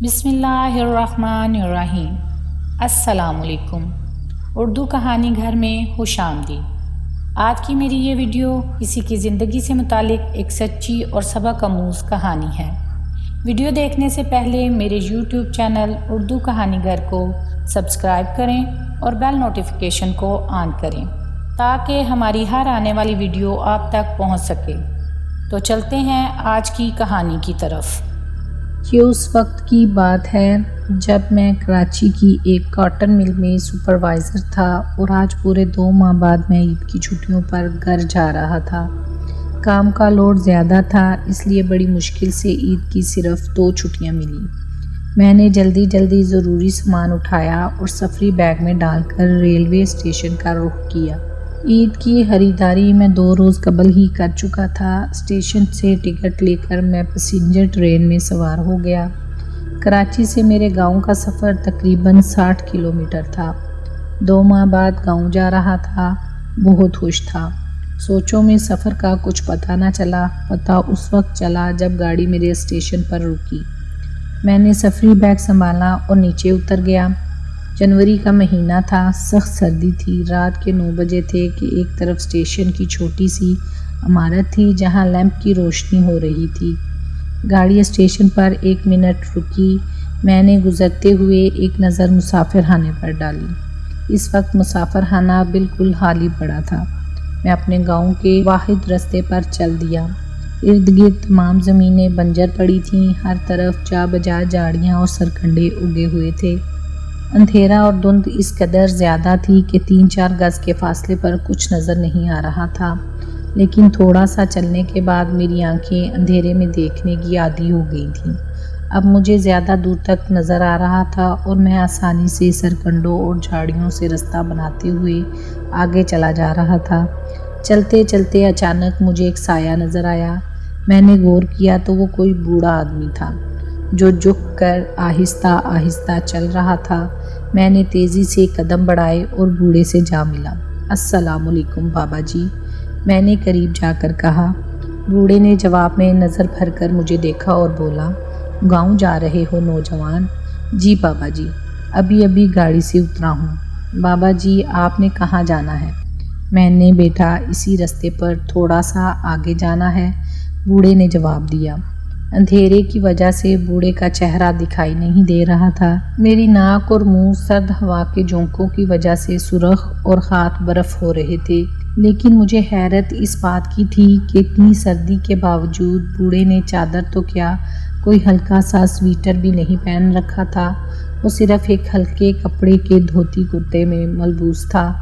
بسم اللہ الرحمن الرحیم۔ السلام علیکم۔ اردو کہانی گھر میں خوش آمدید۔ آج کی میری یہ ویڈیو کسی کی زندگی سے متعلق ایک سچی اور سبق آموز کہانی ہے۔ ویڈیو دیکھنے سے پہلے میرے یوٹیوب چینل اردو کہانی گھر کو سبسکرائب کریں اور بیل نوٹیفیکیشن کو آن کریں تاکہ ہماری ہر آنے والی ویڈیو آپ تک پہنچ سکے۔ تو چلتے ہیں آج کی کہانی کی طرف۔ یہ اس وقت کی بات ہے جب میں کراچی کی ایک کاٹن مل میں سپروائزر تھا اور آج پورے 2 ماہ بعد میں عید کی چھٹیوں پر گھر جا رہا تھا۔ کام کا لوڈ زیادہ تھا، اس لیے بڑی مشکل سے عید کی صرف 2 چھٹیاں ملیں۔ میں نے جلدی ضروری سامان اٹھایا اور سفری بیگ میں ڈال کر ریلوے اسٹیشن کا رخ کیا۔ عید کی خریداری میں 2 روز قبل ہی کر چکا تھا۔ اسٹیشن سے ٹکٹ لے کر میں پیسنجر ٹرین میں سوار ہو گیا۔ کراچی سے میرے گاؤں کا سفر تقریباً 60 کلومیٹر تھا۔ 2 ماہ بعد گاؤں جا رہا تھا، بہت خوش تھا۔ سوچوں میں سفر کا کچھ پتہ نہ چلا۔ پتہ اس وقت چلا جب گاڑی میرے اسٹیشن پر رکی۔ میں نے سفری بیگ سنبھالا اور نیچے اتر گیا۔ جنوری کا مہینہ تھا، سخت سردی تھی۔ رات کے 9 بجے تھے کہ ایک طرف اسٹیشن کی چھوٹی سی عمارت تھی جہاں لیمپ کی روشنی ہو رہی تھی۔ گاڑی اسٹیشن پر 1 منٹ رکی۔ میں نے گزرتے ہوئے ایک نظر مسافر خانے پر ڈالی۔ اس وقت مسافر خانہ بالکل خالی پڑا تھا۔ میں اپنے گاؤں کے واحد رستے پر چل دیا۔ ارد گرد تمام زمینیں بنجر پڑی تھیں، ہر طرف جا بجا جھاڑیاں اور سرکنڈے اگے ہوئے تھے۔ اندھیرا اور دھند اس قدر زیادہ تھی کہ 3-4 گز کے فاصلے پر کچھ نظر نہیں آ رہا تھا، لیکن تھوڑا سا چلنے کے بعد میری آنکھیں اندھیرے میں دیکھنے کی عادی ہو گئی تھیں۔ اب مجھے زیادہ دور تک نظر آ رہا تھا اور میں آسانی سے سرکنڈوں اور جھاڑیوں سے رستہ بناتے ہوئے آگے چلا جا رہا تھا۔ چلتے چلتے اچانک مجھے ایک سایہ نظر آیا۔ میں نے غور کیا تو وہ کوئی بوڑھا آدمی تھا جو جھک کر آہستہ آہستہ چل رہا تھا۔ میں نے تیزی سے قدم بڑھائے اور بوڑھے سے جا ملا۔ السلام علیکم بابا جی، میں نے قریب جا کر کہا۔ بوڑھے نے جواب میں نظر بھر کر مجھے دیکھا اور بولا، گاؤں جا رہے ہو نوجوان؟ جی بابا جی، ابھی گاڑی سے اترا ہوں۔ بابا جی، آپ نے کہاں جانا ہے؟ میں نے بیٹا اسی رستے پر تھوڑا سا آگے جانا ہے، بوڑھے نے جواب دیا۔ اندھیرے کی وجہ سے بوڑھے کا چہرہ دکھائی نہیں دے رہا تھا۔ میری ناک اور منہ سرد ہوا کے جھونکوں کی وجہ سے سرخ اور ہاتھ برف ہو رہے تھے، لیکن مجھے حیرت اس بات کی تھی کہ اتنی سردی کے باوجود بوڑھے نے چادر تو کیا، کوئی ہلکا سا سویٹر بھی نہیں پہن رکھا تھا۔ وہ صرف ایک ہلکے کپڑے کے دھوتی کرتے میں ملبوس تھا،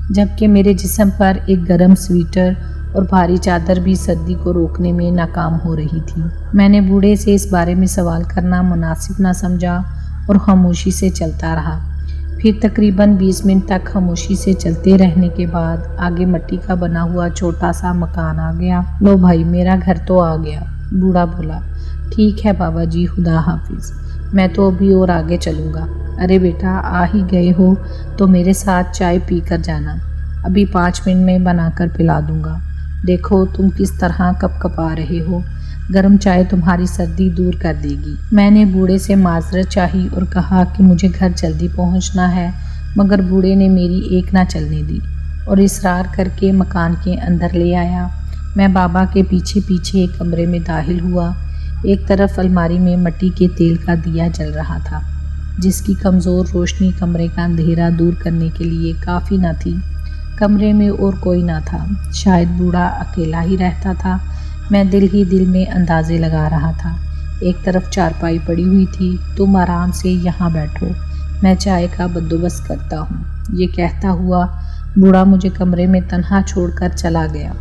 جبکہ میرے جسم پر ایک گرم سویٹر اور بھاری چادر بھی سردی کو روکنے میں ناکام ہو رہی تھی۔ میں نے بوڑھے سے اس بارے میں سوال کرنا مناسب نہ سمجھا اور خاموشی سے چلتا رہا۔ پھر تقریباً 20 منٹ تک خاموشی سے چلتے رہنے کے بعد آگے مٹی کا بنا ہوا چھوٹا سا مکان آ گیا۔ لو بھائی، میرا گھر تو آ گیا، بوڑھا بولا۔ ٹھیک ہے بابا جی، خدا حافظ، میں تو ابھی اور آگے چلوں گا۔ ارے بیٹا، آ ہی گئے ہو تو میرے ساتھ چائے پی کر جانا، ابھی 5 منٹ میں بنا کر پلا دوں گا۔ دیکھو تم کس طرح کپکپا رہے ہو، گرم چائے تمہاری سردی دور کر دے گی۔ میں نے بوڑھے سے معذرت چاہی اور کہا کہ مجھے گھر جلدی پہنچنا ہے، مگر بوڑھے نے میری ایک نہ چلنے دی اور اصرار کر کے مکان کے اندر لے آیا۔ میں بابا کے پیچھے پیچھے ایک کمرے میں داخل ہوا۔ ایک طرف الماری میں مٹی کے تیل کا دیا جل رہا تھا، جس کی کمزور روشنی کمرے کا اندھیرا دور کرنے کے لیے کافی نہ تھی۔ کمرے میں اور کوئی نہ تھا، شاید بوڑھا اکیلا ہی رہتا تھا۔ میں دل ہی دل میں اندازے لگا رہا تھا۔ ایک طرف چارپائی پڑی ہوئی تھی، تم آرام سے یہاں بیٹھو، میں چائے کا بندوبست کرتا ہوں۔ یہ کہتا ہوا بوڑھا مجھے کمرے میں تنہا چھوڑ کر چلا گیا۔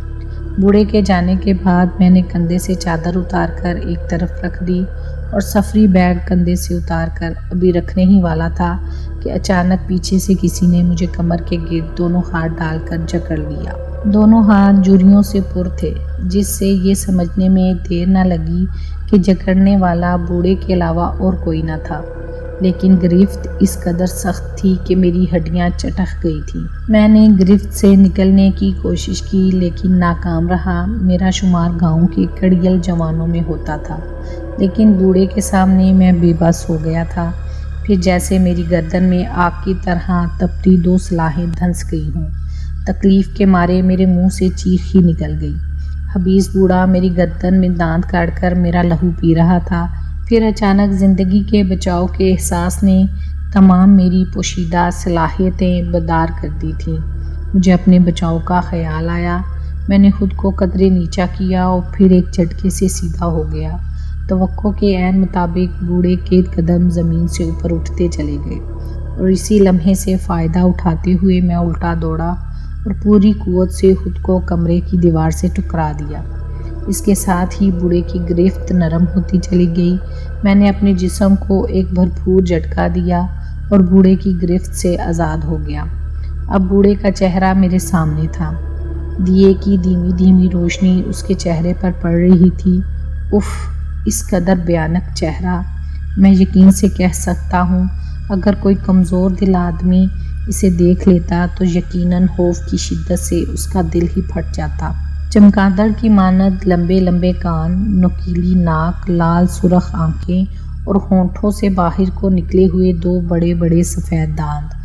بوڑھے کے جانے کے بعد میں نے کندھے سے چادر اتار کر ایک طرف رکھ دی اور سفری بیگ کندھے سے اتار کر ابھی رکھنے ہی والا تھا کہ اچانک پیچھے سے کسی نے مجھے کمر کے گرد دونوں ہاتھ ڈال کر جکڑ لیا۔ دونوں ہاتھ جوریوں سے پر تھے، جس سے یہ سمجھنے میں دیر نہ لگی کہ جکڑنے والا بوڑھے کے علاوہ اور کوئی نہ تھا، لیکن گرفت اس قدر سخت تھی کہ میری ہڈیاں چٹک گئی تھیں۔ میں نے گرفت سے نکلنے کی کوشش کی لیکن ناکام رہا۔ میرا شمار گاؤں کے کڑیل جوانوں میں ہوتا تھا لیکن بوڑھے کے سامنے میں بے بس ہو گیا تھا، پھر جیسے میری گردن میں آگ کی طرح تپتی 2 سلاخیں دھنس گئی ہوں۔ تکلیف کے مارے میرے منہ سے چیخ ہی نکل گئی۔ حبیس بوڑھا میری گردن میں دانت کاٹ کر میرا لہو پی رہا تھا۔ پھر اچانک زندگی کے بچاؤ کے احساس نے تمام میری پوشیدہ صلاحیتیں بدار کر دی تھیں۔ مجھے اپنے بچاؤ کا خیال آیا۔ میں نے خود کو قدرے نیچا کیا اور پھر ایک جھٹکے سے سیدھا ہو گیا۔ توقع کے عین مطابق بوڑھے کے قدم زمین سے اوپر اٹھتے چلے گئے اور اسی لمحے سے فائدہ اٹھاتے ہوئے میں الٹا دوڑا اور پوری قوت سے خود کو کمرے کی دیوار سے ٹکرا دیا۔ اس کے ساتھ ہی بوڑھے کی گرفت نرم ہوتی چلی گئی۔ میں نے اپنے جسم کو ایک بھرپور جھٹکا دیا اور بوڑھے کی گرفت سے آزاد ہو گیا۔ اب بوڑھے کا چہرہ میرے سامنے تھا۔ دیے کی دھیمی دھیمی روشنی اس کے چہرے پر پڑ رہی تھی۔ اف، اس قدر بھیانک چہرہ! میں یقین سے کہہ سکتا ہوں اگر کوئی کمزور دل آدمی اسے دیکھ لیتا تو یقیناً خوف کی شدت سے اس کا دل ہی پھٹ جاتا۔ چمگادڑ کی مانند لمبے لمبے کان، نوکیلی ناک، لال سرخ آنکھیں اور ہونٹوں سے باہر کو نکلے ہوئے 2 بڑے بڑے سفید دانت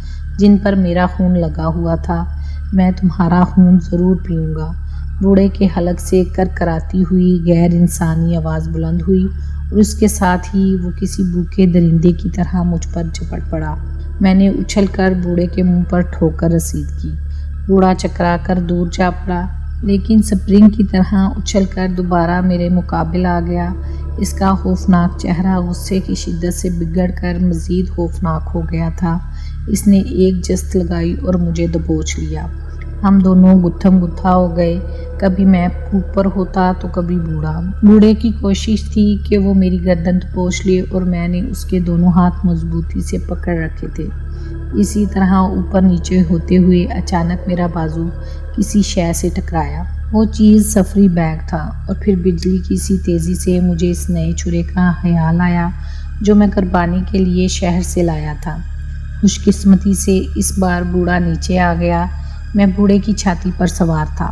جن پر میرا خون لگا ہوا تھا۔ میں تمہارا خون ضرور پیوں گا۔ بوڑھے کے حلق سے کرکراتی ہوئی غیر انسانی آواز بلند ہوئی اور اس کے ساتھ ہی وہ کسی بھوکے درندے کی طرح مجھ پر جھپٹ پڑا۔ میں نے اچھل کر بوڑھے کے منہ پر ٹھوکر رسید کی۔ بوڑھا چکرا کر دور جا پڑا، لیکن سپرنگ کی طرح اچھل کر دوبارہ میرے مقابل آ گیا۔ اس کا خوفناک چہرہ غصے کی شدت سے بگڑ کر مزید خوفناک ہو گیا تھا۔ اس نے ایک جست لگائی اور مجھے دبوچ لیا۔ ہم دونوں گتھم گتھا ہو گئے، کبھی میں اوپر ہوتا تو کبھی بوڑھا۔ بوڑھے کی کوشش تھی کہ وہ میری گردن دبوچ لے اور میں نے اس کے دونوں ہاتھ مضبوطی سے پکڑ رکھے تھے۔ اسی طرح اوپر نیچے ہوتے ہوئے اچانک میرا بازو کسی شے سے ٹکرایا۔ وہ چیز سفری بیگ تھا اور پھر بجلی کی سی تیزی سے مجھے اس نئے چھرے کا خیال آیا جو میں قربانی کے لیے شہر سے لایا تھا۔ خوش قسمتی سے اس بار بوڑھا نیچے آ گیا۔ میں بوڑھے کی چھاتی پر سوار تھا۔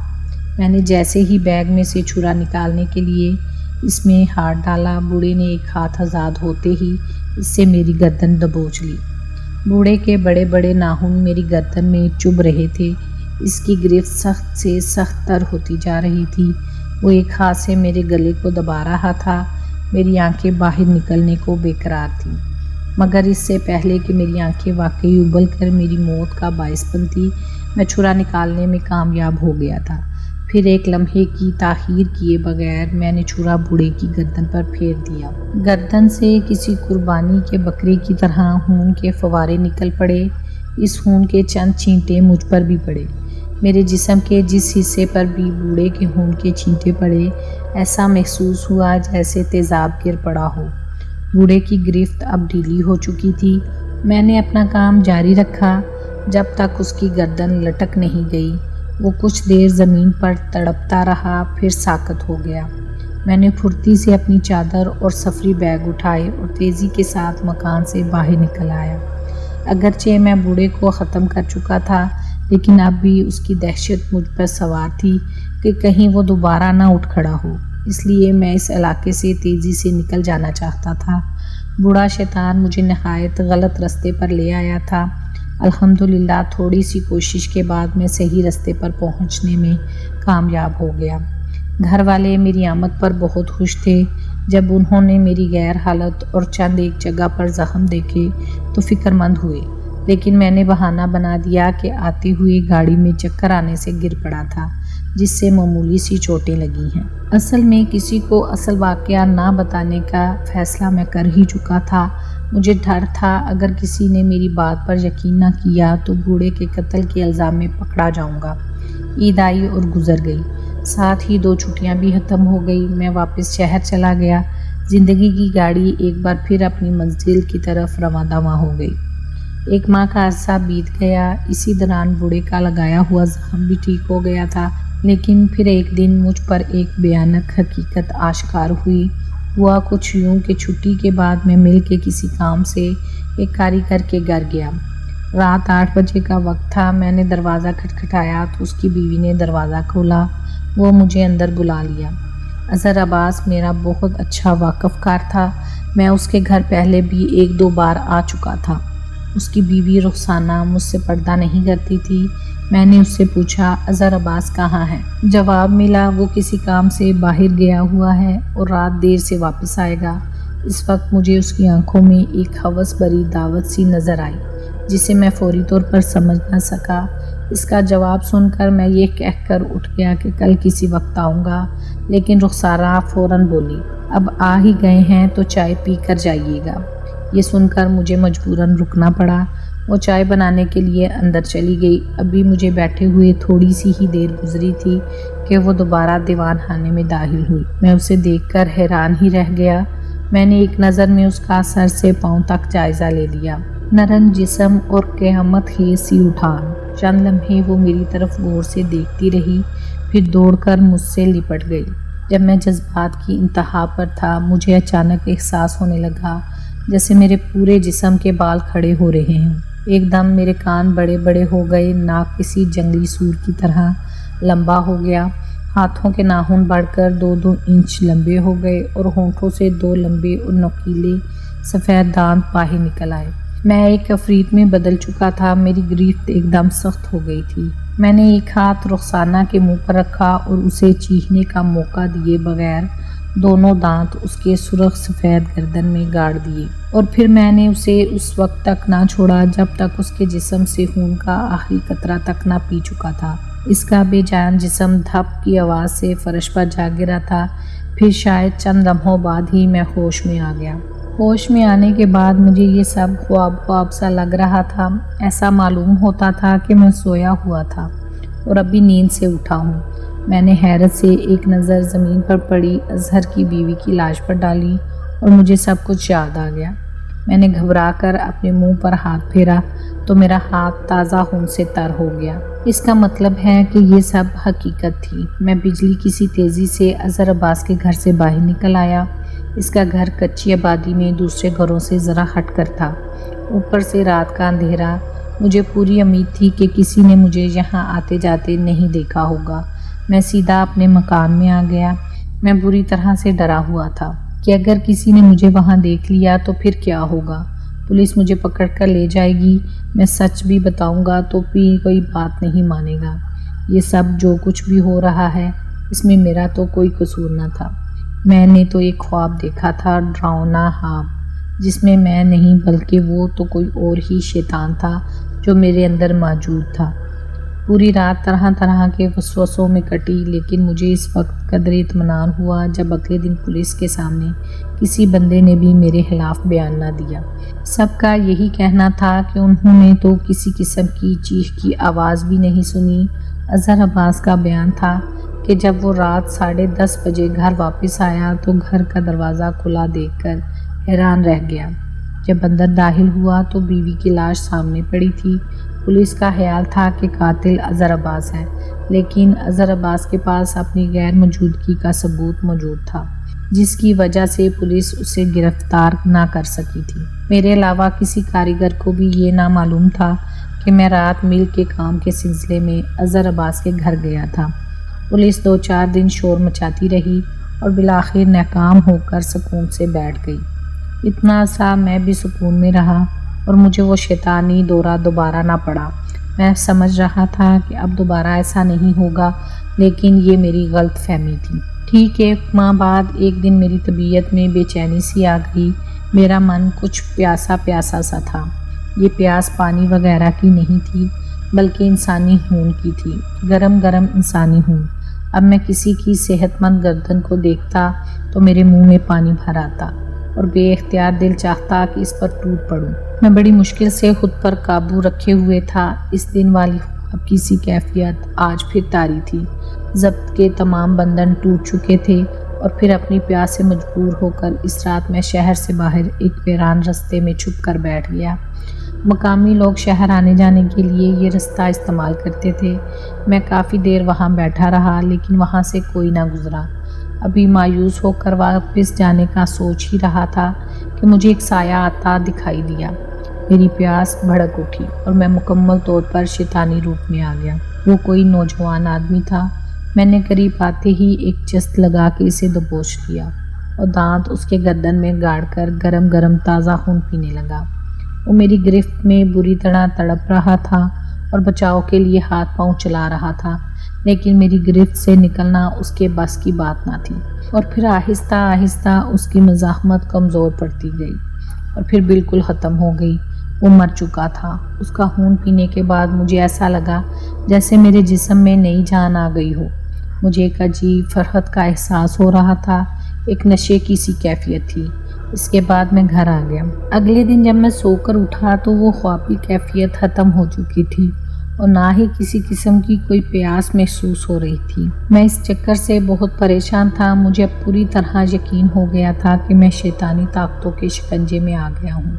میں نے جیسے ہی بیگ میں سے چھرا نکالنے کے لیے اس میں ہاتھ ڈالا، بوڑھے نے ایک ہاتھ آزاد ہوتے ہی اس سے میری گردن دبوچ لی۔ بوڑھے کے بڑے بڑے ناخن میری گردن میں چبھ رہے تھے۔ اس کی گرفت سخت سے سخت تر ہوتی جا رہی تھی۔ وہ ایک ہاتھ سے میرے گلے کو دبا رہا تھا۔ میری آنکھیں باہر نکلنے کو بے قرار تھیں، مگر اس سے پہلے کہ میری آنکھیں واقعی ابل کر میری موت کا باعث بنتی، میں چھرا نکالنے میں کامیاب ہو گیا تھا۔ پھر ایک لمحے کی تاخیر کیے بغیر میں نے چھرا بوڑھے کی گردن پر پھیر دیا۔ گردن سے کسی قربانی کے بکرے کی طرح خون کے فوارے نکل پڑے۔ اس خون کے چند چھینٹے مجھ پر بھی پڑے۔ میرے جسم کے جس حصے پر بھی بوڑھے کے خون کے چھینٹے پڑے، ایسا محسوس ہوا جیسے تیزاب گر پڑا ہو۔ بوڑھے کی گرفت اب ڈھیلی ہو چکی تھی۔ میں نے اپنا کام جاری رکھا جب تک اس کی گردن لٹک نہیں گئی۔ وہ کچھ دیر زمین پر تڑپتا رہا، پھر ساکت ہو گیا۔ میں نے پھرتی سے اپنی چادر اور سفری بیگ اٹھائے اور تیزی کے ساتھ مکان سے باہر نکل آیا۔ اگرچہ میں بوڑھے کو ختم کر چکا تھا، لیکن اب بھی اس کی دہشت مجھ پر سوار تھی کہ کہیں وہ دوبارہ نہ اٹھ کھڑا ہو، اس لیے میں اس علاقے سے تیزی سے نکل جانا چاہتا تھا۔ بوڑھا شیطان مجھے نہایت غلط رستے پر لے آیا تھا۔ الحمدللہ تھوڑی سی کوشش کے بعد میں صحیح رستے پر پہنچنے میں کامیاب ہو گیا۔ گھر والے میری آمد پر بہت خوش تھے۔ جب انہوں نے میری غیر حالت اور چند ایک جگہ پر زخم دیکھے تو فکر مند ہوئے، لیکن میں نے بہانہ بنا دیا کہ آتے ہوئے گاڑی میں چکر آنے سے گر پڑا تھا، جس سے معمولی سی چوٹیں لگی ہیں۔ اصل میں کسی کو اصل واقعہ نہ بتانے کا فیصلہ میں کر ہی چکا تھا۔ مجھے ڈر تھا اگر کسی نے میری بات پر یقین نہ کیا تو بوڑھے کے قتل کے الزام میں پکڑا جاؤں گا۔ عید آئی اور گزر گئی، ساتھ ہی 2 چھٹیاں بھی ختم ہو گئی۔ میں واپس شہر چلا گیا۔ زندگی کی گاڑی ایک بار پھر اپنی منزل کی طرف رواں دواں ہو گئی۔ 1 ماہ کا عرصہ بیت گیا۔ اسی دوران بوڑھے کا لگایا ہوا زخم بھی ٹھیک ہو گیا تھا، لیکن پھر ایک دن مجھ پر ایک بھیانک حقیقت آشکار ہوئی۔ ہوا کچھ یوں کہ چھٹی کے بعد میں مل کے کسی کام سے ایک کاریگر کے گھر گیا۔ رات 8 بجے کا وقت تھا۔ میں نے دروازہ کھٹکھٹایا تو اس کی بیوی نے دروازہ کھولا۔ وہ مجھے اندر بلا لیا۔ اظہر عباس میرا بہت اچھا واقف کار تھا، میں اس کے گھر پہلے بھی 1-2 بار آ چکا تھا۔ اس کی بیوی رخسانہ مجھ سے پردہ نہیں کرتی تھی۔ میں نے اس سے پوچھا اظہر عباس کہاں ہے؟ جواب ملا وہ کسی کام سے باہر گیا ہوا ہے اور رات دیر سے واپس آئے گا۔ اس وقت مجھے اس کی آنکھوں میں ایک ہوس بھری دعوت سی نظر آئی جسے میں فوری طور پر سمجھ نہ سکا۔ اس کا جواب سن کر میں یہ کہہ کر اٹھ گیا کہ کل کسی وقت آؤں گا، لیکن رخسارہ فوراً بولی اب آ ہی گئے ہیں تو چائے پی کر جائیے گا۔ یہ سن کر مجھے مجبوراً رکنا پڑا۔ وہ چائے بنانے کے لیے اندر چلی گئی۔ ابھی مجھے بیٹھے ہوئے تھوڑی سی ہی دیر گزری تھی کہ وہ دوبارہ دیوان خانے میں داخل ہوئی۔ میں اسے دیکھ کر حیران ہی رہ گیا۔ میں نے ایک نظر میں اس کا سر سے پاؤں تک جائزہ لے لیا۔ نرم جسم اور قیامت خیز سی اٹھان۔ چند لمحے وہ میری طرف غور سے دیکھتی رہی، پھر دوڑ کر مجھ سے لپٹ گئی۔ جب میں جذبات کی انتہا پر تھا، مجھے اچانک احساس ہونے لگا جیسے میرے پورے جسم کے بال کھڑے ہو رہے ہوں۔ ایک دم میرے کان بڑے بڑے ہو گئے، ناک کسی جنگلی سور کی طرح لمبا ہو گیا، ہاتھوں کے ناخن بڑھ کر 2-2 انچ لمبے ہو گئے اور ہونٹوں سے 2 لمبے اور نوکیلے سفید دانت باہر نکل آئے۔ میں ایک عفریت میں بدل چکا تھا، میری گرفت ایک دم سخت ہو گئی تھی۔ میں نے ایک ہاتھ رخسانہ کے منہ پر رکھا اور اسے چیخنے کا موقع دیے بغیر دونوں دانت اس کے سرخ سفید گردن میں گاڑ دیے، اور پھر میں نے اسے اس وقت تک نہ چھوڑا جب تک اس کے جسم سے خون کا آخری قطرہ تک نہ پی چکا تھا۔ اس کا بے جان جسم دھپ کی آواز سے فرش پر جا گرا تھا۔ پھر شاید چند لمحوں بعد ہی میں ہوش میں آ گیا۔ ہوش میں آنے کے بعد مجھے یہ سب خواب سا لگ رہا تھا۔ ایسا معلوم ہوتا تھا کہ میں سویا ہوا تھا اور ابھی نیند سے اٹھا ہوں۔ میں نے حیرت سے ایک نظر زمین پر پڑی اظہر کی بیوی کی لاش پر ڈالی اور مجھے سب کچھ یاد آ گیا۔ میں نے گھبرا کر اپنے منہ پر ہاتھ پھیرا تو میرا ہاتھ تازہ خون سے تر ہو گیا۔ اس کا مطلب ہے کہ یہ سب حقیقت تھی۔ میں بجلی کسی تیزی سے اظہر عباس کے گھر سے باہر نکل آیا۔ اس کا گھر کچی آبادی میں دوسرے گھروں سے ذرا ہٹ کر تھا۔ اوپر سے رات کا اندھیرا۔ مجھے پوری امید تھی کہ کسی نے مجھے یہاں آتے جاتے نہیں دیکھا ہوگا۔ میں سیدھا اپنے مکان میں آ گیا۔ میں بری طرح سے ڈرا ہوا تھا کہ اگر کسی نے مجھے وہاں دیکھ لیا تو پھر کیا ہوگا؟ پولیس مجھے پکڑ کر لے جائے گی، میں سچ بھی بتاؤں گا تو بھی کوئی بات نہیں مانے گا۔ یہ سب جو کچھ بھی ہو رہا ہے اس میں میرا تو کوئی قصور نہ تھا۔ میں نے تو ایک خواب دیکھا تھا، ڈراؤنا خواب، جس میں میں نہیں بلکہ وہ تو کوئی اور ہی شیطان تھا جو میرے اندر موجود تھا۔ پوری رات طرح طرح کے وسوسوں میں کٹی، لیکن مجھے اس وقت قدر اطمینان ہوا جب اگلے دن پولیس کے سامنے کسی بندے نے بھی میرے خلاف بیان نہ دیا۔ سب کا یہی کہنا تھا کہ انہوں نے تو کسی قسم کی چیخ کی آواز بھی نہیں سنی۔ اظہر عباس کا بیان تھا کہ جب وہ رات 10:30 بجے گھر واپس آیا تو گھر کا دروازہ کھلا دیکھ کر حیران رہ گیا۔ جب اندر داخل ہوا تو بیوی کی لاش سامنے پڑی تھی۔ پولیس کا خیال تھا کہ قاتل اظہر عباس ہے، لیکن اظہر عباس کے پاس اپنی غیر موجودگی کا ثبوت موجود تھا، جس کی وجہ سے پولیس اسے گرفتار نہ کر سکی تھی۔ میرے علاوہ کسی کاریگر کو بھی یہ نہ معلوم تھا کہ میں رات مل کے کام کے سلسلے میں اظہر عباس کے گھر گیا تھا۔ پولیس 2-4 دن شور مچاتی رہی اور بالآخر ناکام ہو کر سکون سے بیٹھ گئی۔ اتنا سا میں بھی سکون میں رہا اور مجھے وہ شیطانی دورہ دوبارہ نہ پڑا۔ میں سمجھ رہا تھا کہ اب دوبارہ ایسا نہیں ہوگا، لیکن یہ میری غلط فہمی تھی۔ ٹھیک 1 ماہ بعد ایک دن میری طبیعت میں بے چینی سی آ گئی۔ میرا من کچھ پیاسا پیاسا سا تھا۔ یہ پیاس پانی وغیرہ کی نہیں تھی بلکہ انسانی خون کی تھی، گرم گرم انسانی خون۔ اب میں کسی کی صحت مند گردن کو دیکھتا تو میرے منہ میں پانی بھر آتا اور بے اختیار دل چاہتا کہ اس پر ٹوٹ پڑوں۔ میں بڑی مشکل سے خود پر قابو رکھے ہوئے تھا۔ اس دن والی خواب کی سی کیفیت آج پھر طاری تھی۔ ضبط کے تمام بندھن ٹوٹ چکے تھے اور پھر اپنی پیاس سے مجبور ہو کر اس رات میں شہر سے باہر ایک ویران رستے میں چھپ کر بیٹھ گیا۔ مقامی لوگ شہر آنے جانے کے لیے یہ رستہ استعمال کرتے تھے۔ میں کافی دیر وہاں بیٹھا رہا لیکن وہاں سے کوئی نہ گزرا۔ ابھی مایوس ہو کر واپس جانے کا سوچ ہی رہا تھا کہ مجھے ایک سایہ آتا دکھائی دیا۔ میری پیاس بھڑک اٹھی اور میں مکمل طور پر شیطانی روپ میں آ گیا۔ وہ کوئی نوجوان آدمی تھا میں نے قریب آتے ہی ایک چست لگا کے اسے دبوچ لیا اور دانت اس کے گردن میں گاڑ کر گرم گرم تازہ خون پینے لگا۔ وہ میری گرفت میں بری طرح تڑپ رہا تھا اور بچاؤ کے لیے ہاتھ پاؤں چلا رہا تھا، لیکن میری گرفت سے نکلنا اس کے بس کی بات نہ تھی۔ اور پھر آہستہ آہستہ اس کی مزاحمت کمزور پڑتی گئی اور پھر بالکل ختم ہو گئی۔ وہ مر چکا تھا۔ اس کا خون پینے کے بعد مجھے ایسا لگا جیسے میرے جسم میں نئی جان آ گئی ہو۔ مجھے ایک عجیب فرحت کا احساس ہو رہا تھا، ایک نشے کی سی کیفیت تھی۔ اس کے بعد میں گھر آ گیا۔ اگلے دن جب میں سو کر اٹھا تو وہ خوابی کیفیت ختم ہو چکی تھی اور نہ ہی کسی قسم کی کوئی پیاس محسوس ہو رہی تھی۔ میں اس چکر سے بہت پریشان تھا۔ مجھے پوری طرح یقین ہو گیا تھا کہ میں شیطانی طاقتوں کے شکنجے میں آ گیا ہوں،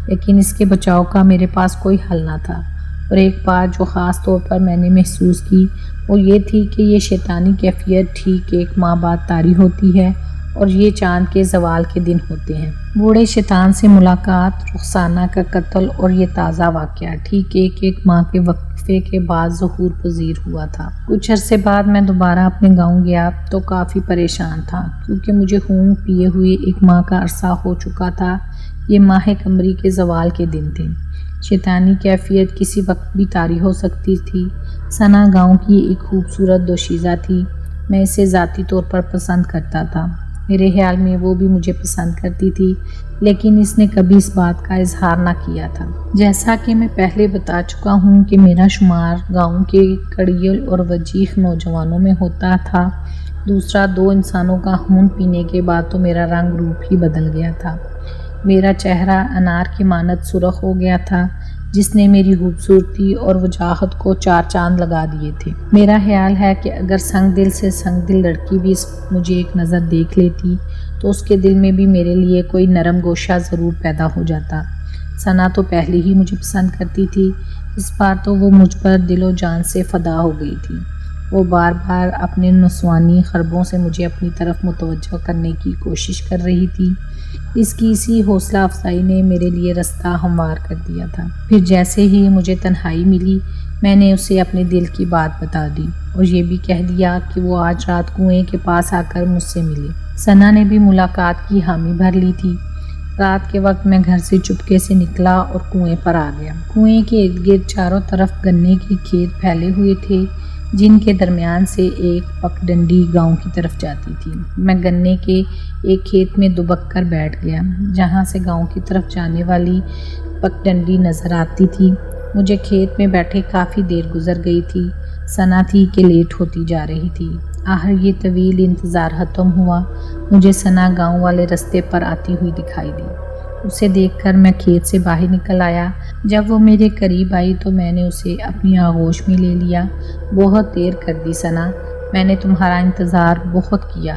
لیکن اس کے بچاؤ کا میرے پاس کوئی حل نہ تھا۔ اور ایک بات جو خاص طور پر میں نے محسوس کی وہ یہ تھی کہ یہ شیطانی کیفیت ٹھیک 1 ماہ بعد طاری ہوتی ہے اور یہ چاند کے زوال کے دن ہوتے ہیں۔ بوڑھے شیطان سے ملاقات، رخسانہ کا قتل اور یہ تازہ واقعہ ٹھیک 1 ماہ کے وقفے کے بعد ظہور پذیر ہوا تھا۔ کچھ عرصے بعد میں دوبارہ اپنے گاؤں گیا تو کافی پریشان تھا، کیونکہ مجھے خون پیے ہوئے 1 ماہ کا عرصہ ہو چکا تھا۔ یہ ماہ قمری کے زوال کے دن تھے۔ شیطانی کیفیت کسی وقت بھی طاری ہو سکتی تھی۔ ثنا گاؤں کی ایک خوبصورت دوشیزہ تھی۔ میں اسے ذاتی طور پر پسند کرتا تھا۔ میرے خیال میں وہ بھی مجھے پسند کرتی تھی، لیکن اس نے کبھی اس بات کا اظہار نہ کیا تھا۔ جیسا کہ میں پہلے بتا چکا ہوں کہ میرا شمار گاؤں کے کڑیل اور وجیح نوجوانوں میں ہوتا تھا۔ دوسرا، 2 انسانوں کا خون پینے کے بعد تو میرا رنگ روپ ہی بدل گیا تھا۔ میرا چہرہ انار کی مانند سرخ ہو گیا تھا، جس نے میری خوبصورتی اور وجاہت کو 4 چاند لگا دیے تھے۔ میرا خیال ہے کہ اگر سنگ دل سے سنگ دل لڑکی بھی مجھے ایک نظر دیکھ لیتی تو اس کے دل میں بھی میرے لیے کوئی نرم گوشہ ضرور پیدا ہو جاتا۔ ثنا تو پہلے ہی مجھے پسند کرتی تھی، اس بار تو وہ مجھ پر دل و جان سے فدا ہو گئی تھی۔ وہ بار بار اپنے نسوانی خربوں سے مجھے اپنی طرف متوجہ کرنے کی کوشش کر رہی تھی۔ اس کی اسی حوصلہ افزائی نے میرے لیے رستہ ہموار کر دیا تھا۔ پھر جیسے ہی مجھے تنہائی ملی، میں نے اسے اپنے دل کی بات بتا دی اور یہ بھی کہہ دیا کہ وہ آج رات کنویں کے پاس آ کر مجھ سے ملے۔ ثنا نے بھی ملاقات کی حامی بھر لی تھی۔ رات کے وقت میں گھر سے چپکے سے نکلا اور کنویں پر آ گیا۔ کنویں کے ارد گرد چاروں طرف گنے کے کھیت پھیلے ہوئے تھے، جن کے درمیان سے ایک پگڈنڈی گاؤں کی طرف جاتی تھی۔ میں گنے کے ایک کھیت میں دبک کر بیٹھ گیا، جہاں سے گاؤں کی طرف جانے والی پگڈنڈی نظر آتی تھی۔ مجھے کھیت میں بیٹھے کافی دیر گزر گئی تھی۔ ثنا تھی کہ لیٹ ہوتی جا رہی تھی۔ آخر یہ طویل انتظار ختم ہوا۔ مجھے ثنا گاؤں والے رستے پر آتی ہوئی دکھائی دی۔ اسے دیکھ کر میں کھیت سے باہر نکل آیا۔ جب وہ میرے قریب آئی تو میں نے اسے اپنی آغوش میں لے لیا۔ بہت دیر کر دی ثنا، میں نے تمہارا انتظار بہت کیا،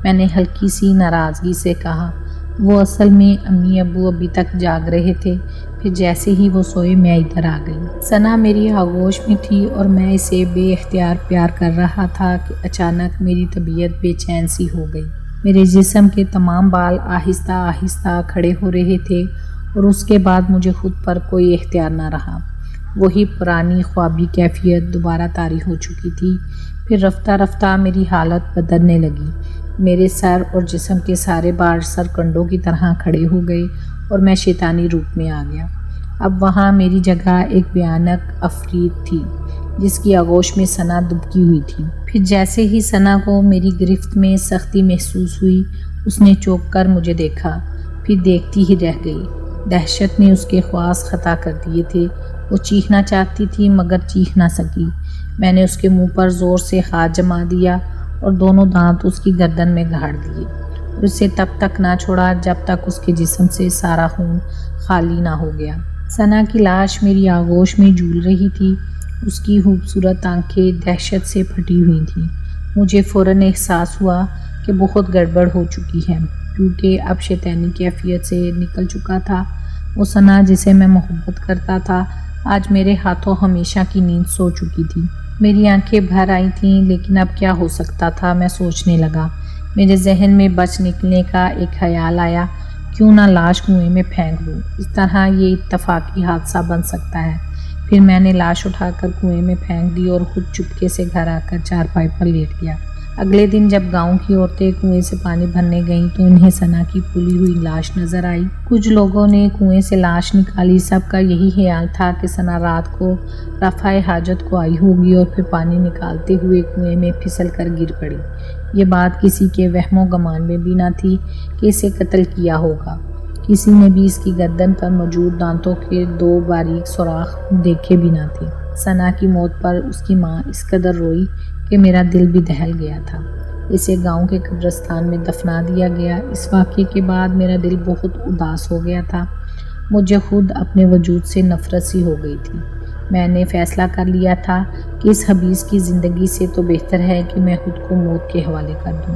میں نے ہلکی سی ناراضگی سے کہا۔ وہ اصل میں امی ابو ابھی تک جاگ رہے تھے۔ پھر جیسے ہی وہ سوئے میں ادھر آ گئی۔ ثنا میری آغوش میں تھی اور میں اسے بے اختیار پیار کر رہا تھا کہ اچانک میری طبیعت بے چین سی ہو گئی۔ میرے جسم کے تمام بال آہستہ آہستہ کھڑے ہو رہے تھے اور اس کے بعد مجھے خود پر کوئی اختیار نہ رہا۔ وہی پرانی خوابی کیفیت دوبارہ طاری ہو چکی تھی۔ پھر رفتہ رفتہ میری حالت بدلنے لگی۔ میرے سر اور جسم کے سارے بال سرکنڈوں کی طرح کھڑے ہو گئے اور میں شیطانی روپ میں آ گیا۔ اب وہاں میری جگہ ایک بھیانک عفریت تھی، جس کی آغوش میں ثنا دبکی ہوئی تھی۔ پھر جیسے ہی ثنا کو میری گرفت میں سختی محسوس ہوئی، اس نے چونک کر مجھے دیکھا، پھر دیکھتی ہی رہ گئی۔ دہشت نے اس کے خواص خطا کر دیے تھے۔ وہ چیخنا چاہتی تھی مگر چیخ نہ سکی۔ میں نے اس کے منہ پر زور سے ہاتھ جما دیا اور دونوں دانت اس کی گردن میں گاڑ دیے اور اسے تب تک نہ چھوڑا جب تک اس کے جسم سے سارا خون خالی نہ ہو گیا۔ ثنا کی لاش میری آغوش میں جھول رہی تھی۔ اس کی خوبصورت آنکھیں دہشت سے پھٹی ہوئی تھیں۔ مجھے فوراً احساس ہوا کہ بہت گڑبڑ ہو چکی ہے، کیونکہ اب شیطانی کیفیت سے نکل چکا تھا۔ وہ ثنا جسے میں محبت کرتا تھا آج میرے ہاتھوں ہمیشہ کی نیند سو چکی تھی۔ میری آنکھیں بھر آئی تھیں، لیکن اب کیا ہو سکتا تھا، میں سوچنے لگا۔ میرے ذہن میں بچ نکلنے کا ایک خیال آیا، کیوں نہ لاش کنویں میں پھینک دوں، اس طرح یہ اتفاقی حادثہ بن سکتا ہے پھر میں نے لاش اٹھا کر کنویں میں پھینک دی اور خود چپکے سے گھر آ کر چارپائی پر لیٹ گیا۔ اگلے دن جب گاؤں کی عورتیں کنویں سے پانی بھرنے گئیں تو انہیں ثنا کی پھولی ہوئی لاش نظر آئی۔ کچھ لوگوں نے کنویں سے لاش نکالی۔ سب کا یہی خیال تھا کہ ثنا رات کو رفع حاجت کو آئی ہوگی اور پھر پانی نکالتے ہوئے کنویں میں پھسل کر گر پڑی۔ یہ بات کسی کے وہم و گمان میں بھی نہ تھی کہ اسے قتل کیا ہوگا۔ کسی نے بھی اس کی گردن پر موجود دانتوں کے 2 باریک سوراخ دیکھے بھی نہ تھے۔ ثنا کی موت پر اس کی ماں اس قدر روئی کہ میرا دل بھی دہل گیا تھا۔ اسے گاؤں کے قبرستان میں دفنا دیا گیا۔ اس واقعے کے بعد میرا دل بہت اداس ہو گیا تھا۔ مجھے خود اپنے وجود سے نفرت سی ہو گئی تھی۔ میں نے فیصلہ کر لیا تھا کہ اس حبیث کی زندگی سے تو بہتر ہے کہ میں خود کو موت کے حوالے کر دوں،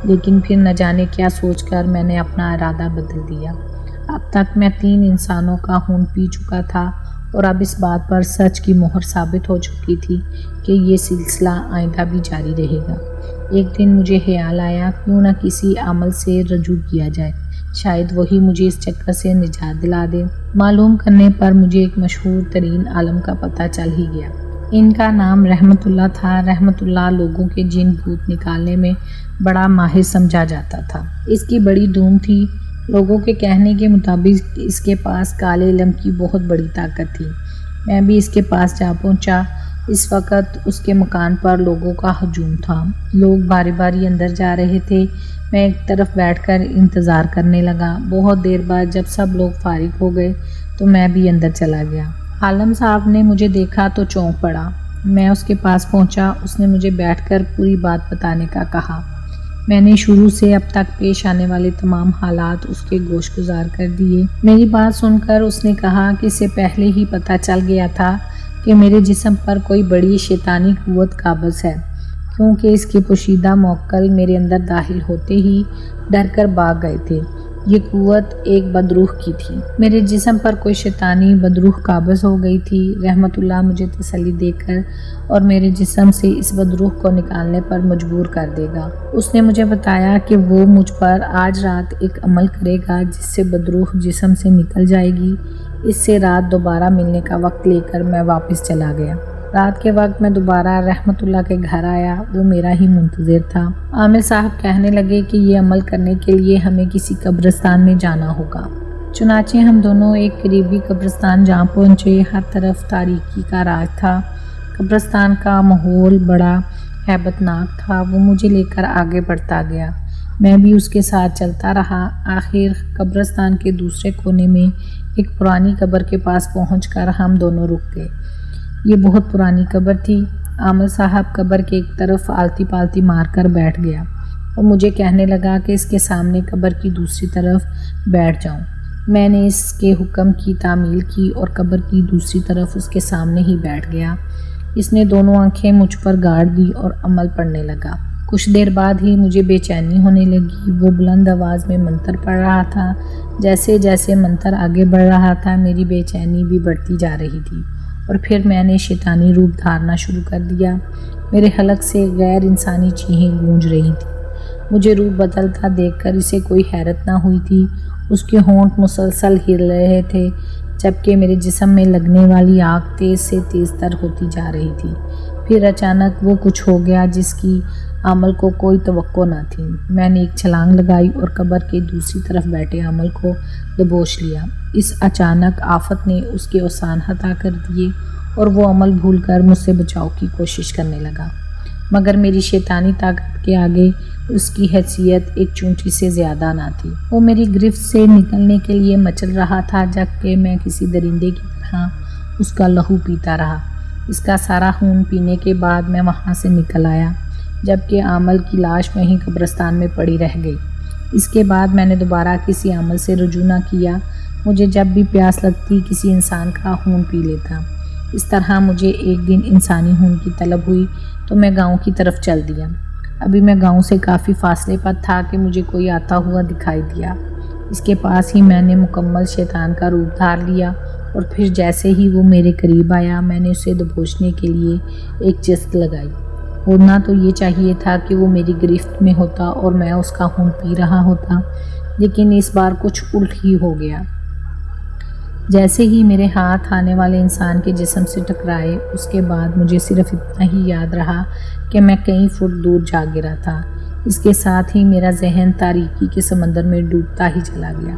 لیکن پھر نہ جانے کیا سوچ کر میں نے اپنا ارادہ بدل دیا۔ اب تک میں 3 انسانوں کا خون پی چکا تھا اور اب اس بات پر سچ کی مہر ثابت ہو چکی تھی کہ یہ سلسلہ آئندہ بھی جاری رہے گا۔ ایک دن مجھے خیال آیا کیوں نہ کسی عمل سے رجوع کیا جائے، شاید وہی مجھے اس چکر سے نجات دلا دے۔ معلوم کرنے پر مجھے ایک مشہور ترین عالم کا پتہ چل ہی گیا۔ ان کا نام رحمت اللہ تھا۔ رحمت اللہ لوگوں کے جن بھوت نکالنے میں بڑا ماہر سمجھا جاتا تھا۔ اس کی بڑی دھوم تھی۔ لوگوں کے کہنے کے مطابق اس کے پاس کالے علم کی بہت بڑی طاقت تھی۔ میں بھی اس کے پاس جا پہنچا۔ اس وقت اس کے مکان پر لوگوں کا ہجوم تھا۔ لوگ باری باری اندر جا رہے تھے۔ میں ایک طرف بیٹھ کر انتظار کرنے لگا۔ بہت دیر بعد جب سب لوگ فارغ ہو گئے تو میں بھی اندر چلا گیا۔ عالم صاحب نے مجھے دیکھا تو چونک پڑا۔ میں اس کے پاس پہنچا۔ اس نے مجھے بیٹھ کر پوری بات بتانے کا کہا۔ میں نے شروع سے اب تک پیش آنے والے تمام حالات اس کے گوش گزار کر دیے۔ میری بات سن کر اس نے کہا کہ اسے پہلے ہی پتہ چل گیا تھا کہ میرے جسم پر کوئی بڑی شیطانی قوت قابض ہے، کیونکہ اس کے پوشیدہ موکل میرے اندر داخل ہوتے ہی ڈر کر بھاگ گئے تھے۔ یہ قوت ایک بدروح کی تھی۔ میرے جسم پر کوئی شیطانی بدروح قابض ہو گئی تھی۔ رحمت اللہ مجھے تسلی دے کر اور میرے جسم سے اس بدروح کو نکالنے پر مجبور کر دے گا۔ اس نے مجھے بتایا کہ وہ مجھ پر آج رات ایک عمل کرے گا جس سے بدروح جسم سے نکل جائے گی۔ اس سے رات دوبارہ ملنے کا وقت لے کر میں واپس چلا گیا۔ رات کے وقت میں دوبارہ رحمت اللہ کے گھر آیا۔ وہ میرا ہی منتظر تھا۔ عامر صاحب کہنے لگے کہ یہ عمل کرنے کے لیے ہمیں کسی قبرستان میں جانا ہوگا۔ چنانچہ ہم دونوں ایک قریبی قبرستان جا پہنچے۔ ہر طرف تاریکی کا راج تھا۔ قبرستان کا ماحول بڑا ہیبت ناک تھا۔ وہ مجھے لے کر آگے بڑھتا گیا۔ میں بھی اس کے ساتھ چلتا رہا۔ آخر قبرستان کے دوسرے کونے میں ایک پرانی قبر کے پاس پہنچ کر ہم دونوں رک گئے۔ یہ بہت پرانی قبر تھی۔ عامر صاحب قبر کے ایک طرف آلتی پالتی مار کر بیٹھ گیا اور مجھے کہنے لگا کہ اس کے سامنے قبر کی دوسری طرف بیٹھ جاؤں۔ میں نے اس کے حکم کی تعمیل کی اور قبر کی دوسری طرف اس کے سامنے ہی بیٹھ گیا۔ اس نے دونوں آنکھیں مجھ پر گاڑ دی اور عمل پڑھنے لگا۔ کچھ دیر بعد ہی مجھے بے چینی ہونے لگی۔ وہ بلند آواز میں منتر پڑھ رہا تھا۔ جیسے جیسے منتر آگے بڑھ رہا تھا میری بے چینی بھی بڑھتی جا رہی تھی اور پھر میں نے شیطانی روپ دھارنا شروع کر دیا۔ میرے حلق سے غیر انسانی چیخیں گونج رہی تھیں۔ مجھے روپ بدلتا دیکھ کر اسے کوئی حیرت نہ ہوئی تھی۔ اس کے ہونٹ مسلسل ہل رہے تھے جبکہ میرے جسم میں لگنے والی آگ تیز سے تیز تر ہوتی جا رہی تھی۔ پھر اچانک وہ کچھ ہو گیا جس کی عمل کو کوئی توقع نہ تھی۔ میں نے ایک چھلانگ لگائی اور قبر کے دوسری طرف بیٹھے عمل کو دبوچ لیا۔ اس اچانک آفت نے اس کے اوسان ہٹا کر دیے اور وہ عمل بھول کر مجھ سے بچاؤ کی کوشش کرنے لگا، مگر میری شیطانی طاقت کے آگے اس کی حیثیت ایک چونٹی سے زیادہ نہ تھی۔ وہ میری گرفت سے نکلنے کے لیے مچل رہا تھا جبکہ میں کسی درندے کی طرح اس کا لہو پیتا رہا۔ اس کا سارا خون پینے کے بعد میں وہاں سے نکل آیا جبکہ عامل کی لاش وہیں قبرستان میں پڑی رہ گئی۔ اس کے بعد میں نے دوبارہ کسی عمل سے رجوع نہ کیا۔ مجھے جب بھی پیاس لگتی کسی انسان کا خون پی لیتا۔ اس طرح مجھے ایک دن انسانی خون کی طلب ہوئی تو میں گاؤں کی طرف چل دیا۔ ابھی میں گاؤں سے کافی فاصلے پر تھا کہ مجھے کوئی آتا ہوا دکھائی دیا۔ اس کے پاس ہی میں نے مکمل شیطان کا روپ دھار لیا اور پھر جیسے ہی وہ میرے قریب آیا میں نے اسے دبوچنے کے لیے ایک چست لگائی۔ ہونا تو یہ چاہیے تھا کہ وہ میری گرفت میں ہوتا اور میں اس کا خون پی رہا ہوتا، لیکن اس بار کچھ الٹ ہی ہو گیا۔ جیسے ہی میرے ہاتھ آنے والے انسان کے جسم سے ٹکرائے، اس کے بعد مجھے صرف اتنا ہی یاد رہا کہ میں کئی فٹ دور جا گرا تھا۔ اس کے ساتھ ہی میرا ذہن تاریکی کے سمندر میں ڈوبتا ہی چلا گیا۔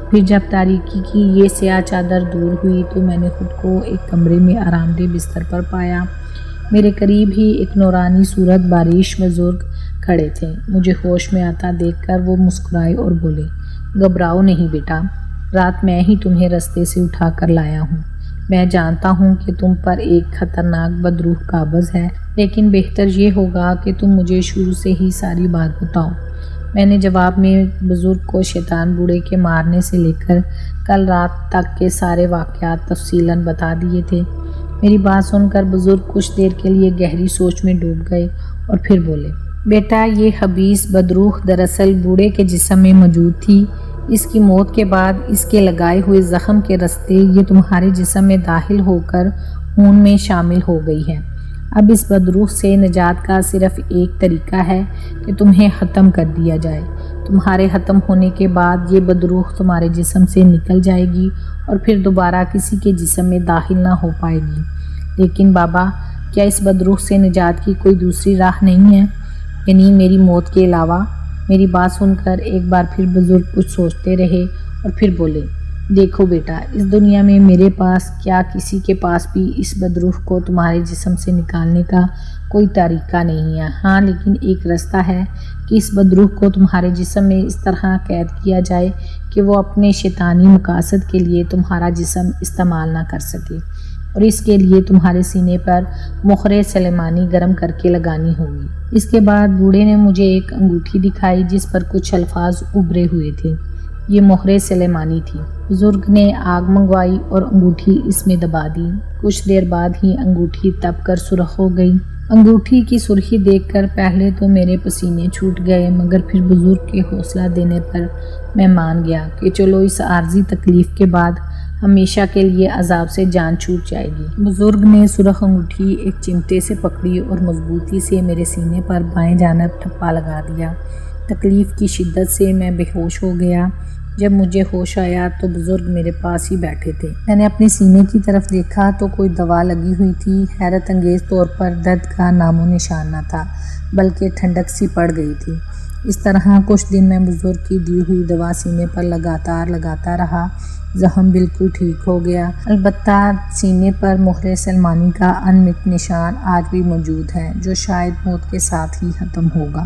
پھر جب تاریکی کی یہ سیاہ چادر دور ہوئی تو میں نے خود کو ایک کمرے میں آرام دہ بستر پر پایا۔ میرے قریب ہی ایک نورانی صورت بارش بزرگ کھڑے تھے۔ مجھے ہوش میں آتا دیکھ کر وہ مسکرائے اور بولے، گھبراؤ نہیں بیٹا، رات میں ہی تمہیں رستے سے اٹھا کر لایا ہوں۔ میں جانتا ہوں کہ تم پر ایک خطرناک بدروح قابض ہے، لیکن بہتر یہ ہوگا کہ تم مجھے شروع سے ہی ساری بات بتاؤ۔ میں نے جواب میں بزرگ کو شیطان بوڑھے کے مارنے سے لے کر کل رات تک کے سارے واقعات تفصیلاً بتا دیے تھے۔ میری بات سن کر بزرگ کچھ دیر کے لیے گہری سوچ میں ڈوب گئے اور پھر بولے، بیٹا، یہ خبیث بدروح دراصل بوڑھے کے جسم میں موجود تھی۔ اس کی موت کے بعد اس کے لگائے ہوئے زخم کے رستے یہ تمہارے جسم میں داخل ہو کر خون میں شامل ہو گئی ہے۔ اب اس بدروح سے نجات کا صرف ایک طریقہ ہے کہ تمہیں ختم کر دیا جائے۔ تمہارے ختم ہونے کے بعد یہ بدروح تمہارے جسم سے نکل جائے گی اور پھر دوبارہ کسی کے جسم میں داخل نہ ہو پائے گی۔ لیکن بابا، کیا اس بدروح سے نجات کی کوئی دوسری راہ نہیں ہے، یعنی میری موت کے علاوہ؟ میری بات سن کر ایک بار پھر بزرگ کچھ سوچتے رہے اور پھر بولے، دیکھو بیٹا، اس دنیا میں میرے پاس کیا کسی کے پاس بھی اس بدروح کو تمہارے جسم سے نکالنے کا کوئی طریقہ نہیں ہے۔ ہاں، لیکن ایک راستہ ہے کہ اس بدروح کو تمہارے جسم میں اس طرح قید کیا جائے کہ وہ اپنے شیطانی مقاصد کے لیے تمہارا جسم استعمال نہ کر سکے، اور اس کے لیے تمہارے سینے پر مہر سلیمانی گرم کر کے لگانی ہوگی۔ اس کے بعد بوڑھے نے مجھے ایک انگوٹھی دکھائی جس پر کچھ الفاظ ابھرے ہوئے تھے۔ یہ مہر سلیمانی تھی۔ بزرگ نے آگ منگوائی اور انگوٹھی اس میں دبا دی۔ کچھ دیر بعد ہی انگوٹھی تپ کر سرخ ہو گئی۔ انگوٹھی کی سرخی دیکھ کر پہلے تو میرے پسینے چھوٹ گئے، مگر پھر بزرگ کے حوصلہ دینے پر میں مان گیا کہ چلو اس عارضی تکلیف کے بعد ہمیشہ کے لیے عذاب سے جان چھوٹ جائے گی۔ بزرگ نے سرخ انگوٹھی ایک چمٹے سے پکڑی اور مضبوطی سے میرے سینے پر بائیں جانب ٹھپا لگا دیا۔ تکلیف کی شدت سے میں بے ہوش ہو گیا۔ جب مجھے ہوش آیا تو بزرگ میرے پاس ہی بیٹھے تھے۔ میں نے اپنے سینے کی طرف دیکھا تو کوئی دوا لگی ہوئی تھی۔ حیرت انگیز طور پر درد کا نام و نشان نہ تھا، بلکہ ٹھنڈک سی پڑ گئی تھی۔ اس طرح کچھ دن میں بزرگ کی دی ہوئی دوا سینے پر لگاتا رہا۔ زخم بالکل ٹھیک ہو گیا، البتہ سینے پر مہر سلیمانی کا انمٹ نشان آج بھی موجود ہے، جو شاید موت کے ساتھ ہی ختم ہوگا۔